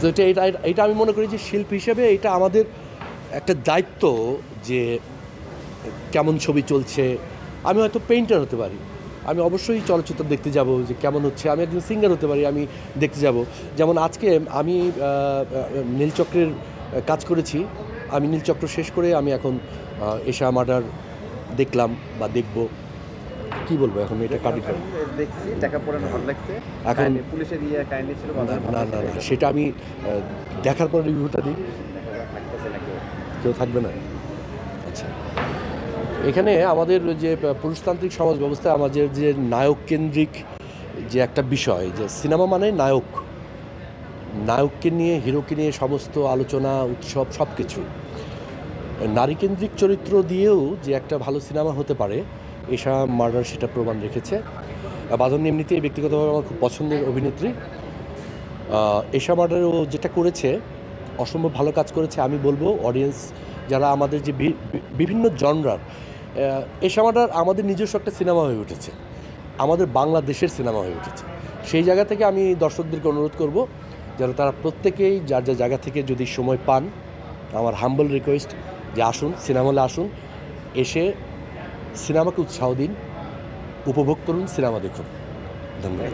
তো এটা আমি মনে করি যে শিল্পী হিসেবে এটা আমাদের একটা দায়িত্ব যে কেমন ছবি চলছে। আমি হয়তো পেইন্টার হতে পারি, আমি অবশ্যই চলচ্চিত্র দেখতে যাব যে কেমন হচ্ছে। আমি একজন সিঙ্গার হতে পারি, আমি দেখতে যাব। যেমন আজকে আমি নীলচক্রের কাজ করেছি। আমি নীলচক্র শেষ করে আমি এখন এশা মার্ডার দেখলাম বা দেখব। কি বলবো এখন, এটা কাটি দেখছি টাকা পড়ে ভালো লাগছে। এখন পুলিশের কাহিনী ছিল, না না না, সেটা আমি দেখার পর রিভিউটা দিই। কেউ থাকবে না? আচ্ছা, এখানে আমাদের যে পুরুষতান্ত্রিক সমাজ ব্যবস্থায় আমাদের যে নায়ক কেন্দ্রিক যে একটা বিষয়, যে সিনেমা মানে নায়ককে নিয়ে, হিরোকে নিয়ে সমস্ত আলোচনা, উৎসব, সব কিছু। নারীকেন্দ্রিক চরিত্র দিয়েও যে একটা ভালো সিনেমা হতে পারে, এশা মার্ডার সেটা প্রমাণ রেখেছে। বাঁধন এমনিতেই ব্যক্তিগতভাবে আমার খুব পছন্দের অভিনেত্রী। এশা মার্ডারও যেটা করেছে অসম্ভব ভালো কাজ করেছে। আমি বলবো অডিয়েন্স যারা আমাদের যে বিভিন্ন জনরার, এশা মার্ডার আমাদের নিজস্ব একটা সিনেমা হয়ে উঠেছে, আমাদের বাংলাদেশের সিনেমা হয়ে উঠেছে। সেই জায়গা থেকে আমি দর্শকদেরকে অনুরোধ করব যেন তারা প্রত্যেকেই যার যার জায়গা থেকে যদি সময় পান, আমার হাম্বল রিকোয়েস্ট যে আসুন, সিনেমা হলে আসুন, এসে সিনেমাকে উৎসাহ দিন, উপভোগ করুন, সিনেমা দেখুন। ধন্যবাদ।